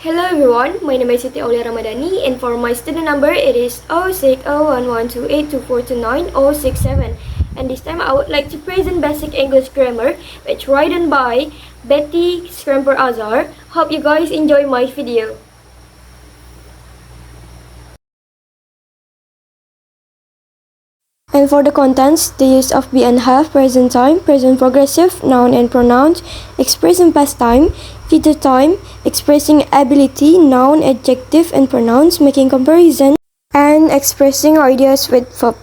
Hello everyone, my name is Aulia and for my student number it is 06011282429067, and this time I would like to present basic English grammar which written by Betty Scramper Azar. Hope you guys enjoy my video. And for the contents, the use of be and have, present time, present progressive, noun and pronouns, expressing past time, future time, expressing ability, noun, adjective and pronouns, making comparison, and expressing ideas with verb.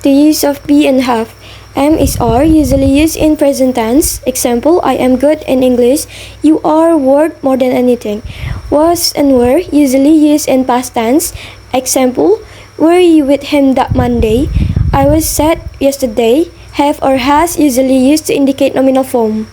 The use of be and have. Am is are, usually used in present tense. Example, I am good in English. You are worth more than anything. Was and were, usually used in past tense. Example, were you with him that Monday? I was sad yesterday. Have or has, usually used to indicate nominal form.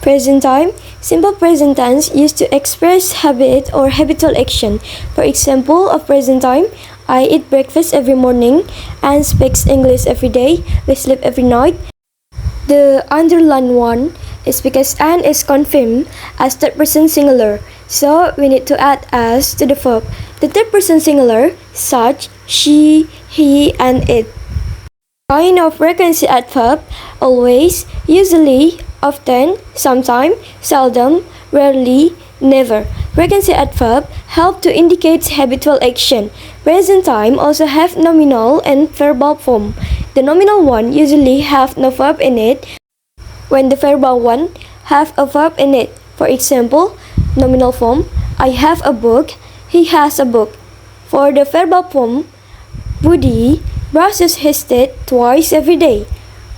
Present time, simple present tense used to express habit or habitual action. For example, of present time, I eat breakfast every morning. Anne speaks English every day. We sleep every night. The underlined one is because Anne is confirmed as third person singular, so we need to add as to the verb. The third person singular, such, she, he, and it. Kind of frequency adverb, always, usually, often, sometime, seldom, rarely, never. Frequency adverb help to indicate habitual action. Present time also have nominal and verbal form. The nominal one usually have no verb in it, when the verbal one have a verb in it. For example, nominal form, I have a book, he has a book. For the verbal form, Woody brushes his teeth twice every day.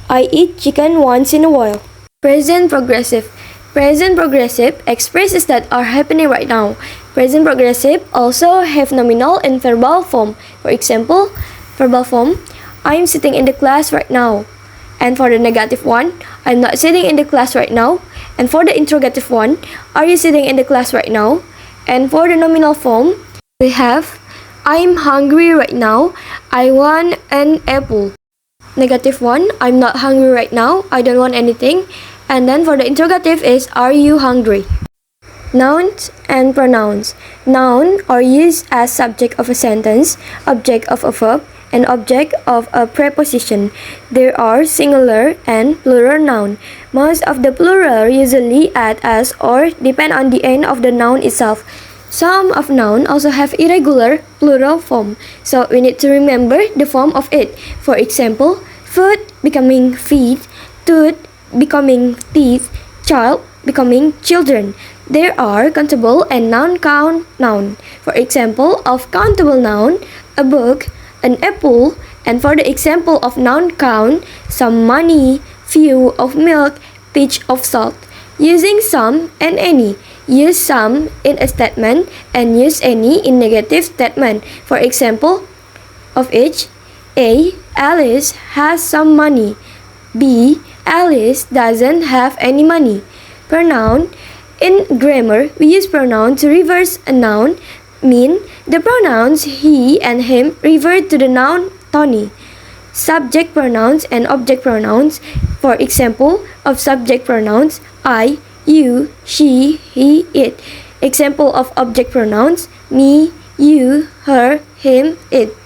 I eat chicken once in a while. Present progressive. Present progressive expresses that are happening right now. Present progressive also have nominal and verbal form. For example, verbal form, I'm sitting in the class right now. And for the negative one, I'm not sitting in the class right now. And for the interrogative one, are you sitting in the class right now? And for the nominal form, we have, I'm hungry right now. I want an apple. Negative one, I'm not hungry right now. I don't want anything. And then for the interrogative is, are you hungry? Nouns and pronouns. Noun are used as subject of a sentence, object of a verb, and object of a preposition. There are singular and plural noun. Most of the plural usually add as or depend on the end of the noun itself. Some of noun also have irregular plural form, so we need to remember the form of it. For example, food becoming feet, tooth becoming teeth, child becoming children. There are countable and non-count noun. For example, of countable noun, a book, an apple, and for the example of non-count, some money, few of milk, pinch of salt. Using some and any. Use some in a statement and use any in negative statement. For example, of each, A. Alice has some money. B. Alice doesn't have any money. Pronoun. In grammar, we use pronoun to reverse a noun, mean the pronouns he and him revert to the noun Tony. Subject pronouns and object pronouns. For example, of subject pronouns, I, you, she, he, it. Example of object pronouns, me, you, her, him, it.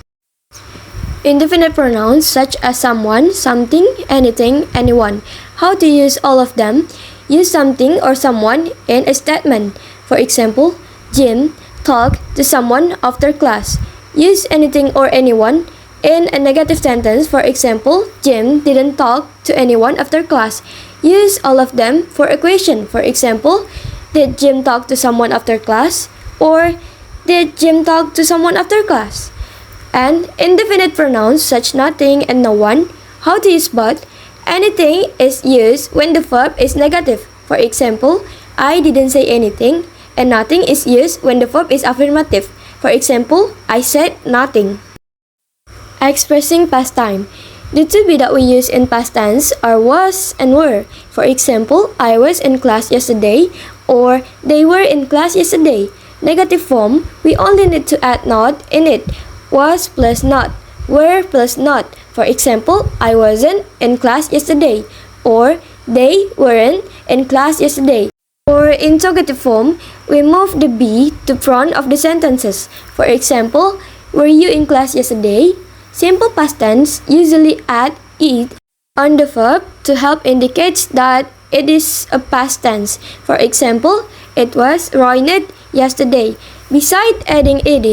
Indefinite pronouns such as someone, something, anything, anyone. How to use all of them? Use something or someone in a statement. For example, Jim talked to someone after class. Use anything or anyone in a negative sentence. For example, Jim didn't talk to anyone after class. Use all of them for a question. For example, did Jim talk to someone after class? Or did Jim talk to someone after class? And indefinite pronouns such nothing and no one. How to use but? Anything is used when the verb is negative. For example, I didn't say anything, and nothing is used when the verb is affirmative. For example, I said nothing. Expressing past time. The to be that we use in past tense are was and were. For example, I was in class yesterday, or they were in class yesterday. Negative form, we only need to add not in it. Was plus not, were plus not. For example, I wasn't in class yesterday, or they weren't in class yesterday. For For interrogative form, we move the be to front of the sentences. For example, were you in class yesterday? Simple past tense usually add it on the verb to help indicate that it is a past tense. For example, it was rained yesterday. Besides adding ed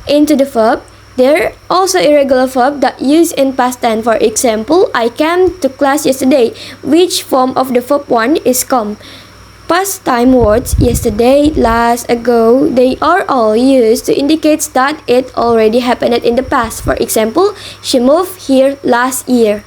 into the verb, there are also irregular verbs that use in past tense. For example, I came to class yesterday, which form of the verb 1 is come. Past time words yesterday, last, ago, they are all used to indicate that it already happened in the past. For example, she moved here last year.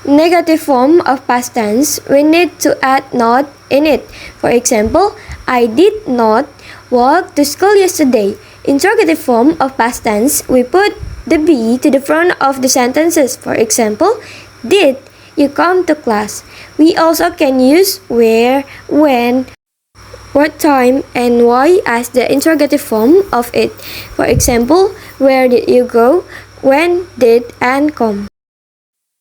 Negative form of past tense, we need to add not in it. For example, I did not walk to school yesterday. Interrogative form of past tense, we put the be to the front of the sentences. For example, did you come to class? We also can use where, when, what time, and why as the interrogative form of it. For example, where did you go? When did and come?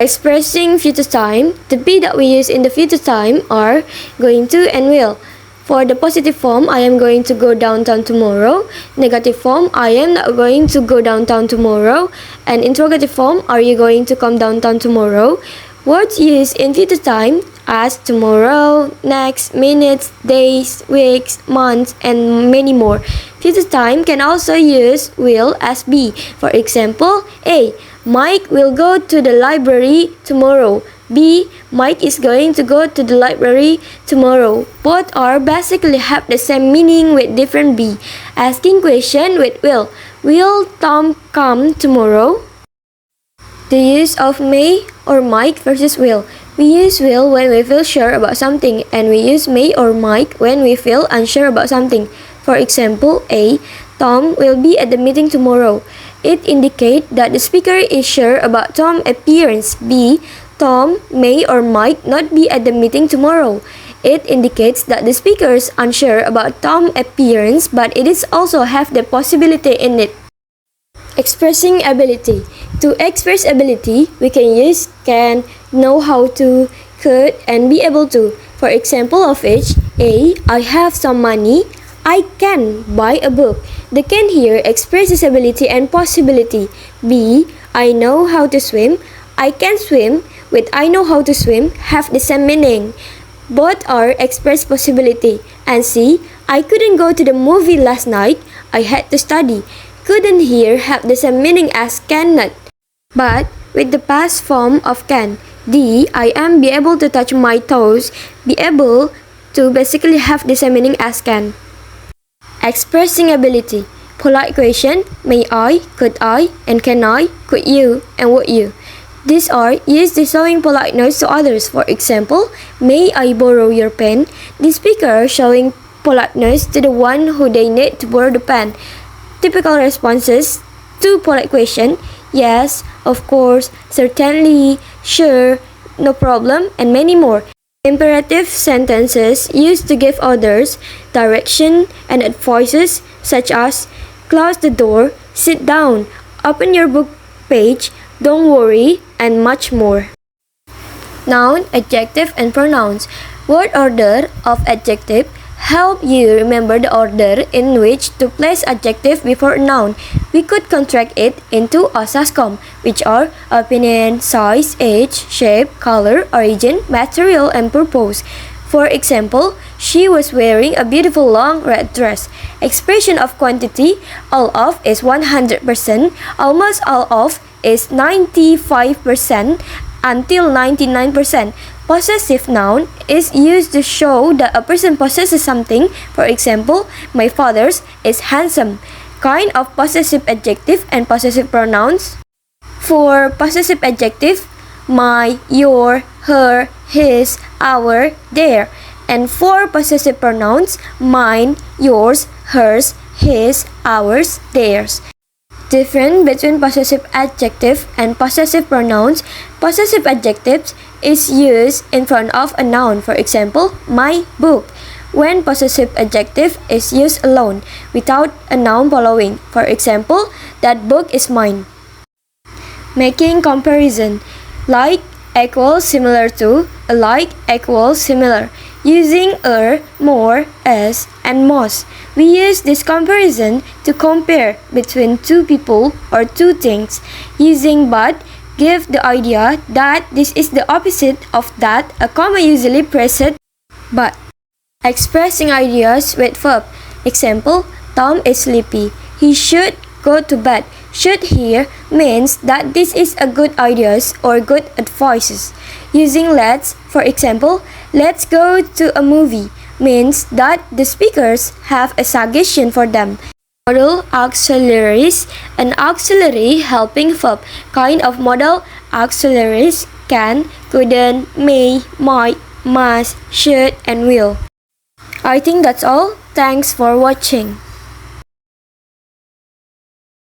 Expressing future time, the be that we use in the future time are going to and will. For the positive form, I am going to go downtown tomorrow. Negative form, I am not going to go downtown tomorrow. And interrogative form, are you going to come downtown tomorrow? Words used in future time as tomorrow, next, minutes, days, weeks, months, and many more. Future time can also use will as be. For example, A. Mike will go to the library tomorrow. B. Mike is going to go to the library tomorrow. Both are basically have the same meaning with different be. Asking question with will. Will Tom come tomorrow? The use of may or might versus will. We use will when we feel sure about something, and we use may or might when we feel unsure about something. For example, A. Tom will be at the meeting tomorrow. It indicates that the speaker is sure about Tom's appearance. B. Tom may or might not be at the meeting tomorrow. It indicates that the speaker is unsure about Tom's appearance, but it is also have the possibility in it. Expressing ability. To express ability, we can use can, know how to, could, and be able to. For example of each, A. I have some money. I can buy a book. The can here expresses ability and possibility. B. I know how to swim. I can swim with I know how to swim have the same meaning. Both are express possibility. And C. I couldn't go to the movie last night. I had to study. Couldn't here have the same meaning as cannot, but with the past form of can. D. I am be able to touch my toes. Be able to basically have the same meaning as can. Expressing ability. Polite question, may I, could I, and can I, could you, and would you. These are used to showing politeness to others. For example, may I borrow your pen? The speaker showing politeness to the one who they need to borrow the pen. Typical responses to polite question: yes, of course, certainly, sure, no problem, and many more. Imperative sentences used to give orders, direction, and advices such as close the door, sit down, open your book page, don't worry, and much more. Noun, adjective, and pronouns. Word order of adjective help you remember the order in which to place adjective before a noun. We could contract it into OSASCOM, which are opinion, size, age, shape, color, origin, material, and purpose. For example, she was wearing a beautiful long red dress. Expression of quantity, all of is 100%, almost all of is 95%, until 99%. Possessive noun is used to show that a person possesses something. For example, my father's is handsome. Kind of possessive adjective and possessive pronouns. For possessive adjective, my, your, her, his, our, their. And for possessive pronouns, mine, yours, hers, his, ours, theirs. Difference between possessive adjective and possessive pronouns. Possessive adjectives is used in front of a noun. For example, my book. When possessive adjective is used alone, without a noun following. For example, that book is mine. Making comparison. Like equals similar to, alike equals similar. Using more, as, and most. We use this comparison to compare between two people or two things. Using but give the idea that this is the opposite of that. A comma usually precedes but. Expressing ideas with verb. Example, Tom is sleepy. He should go to bed. Should here means that this is a good ideas or good advices. Using let's, for example, let's go to a movie means that the speakers have a suggestion for them. Modal auxiliaries. An auxiliary helping verb. Kind of modal auxiliaries can, couldn't, may, might, must, should, and will. I think that's all. Thanks for watching.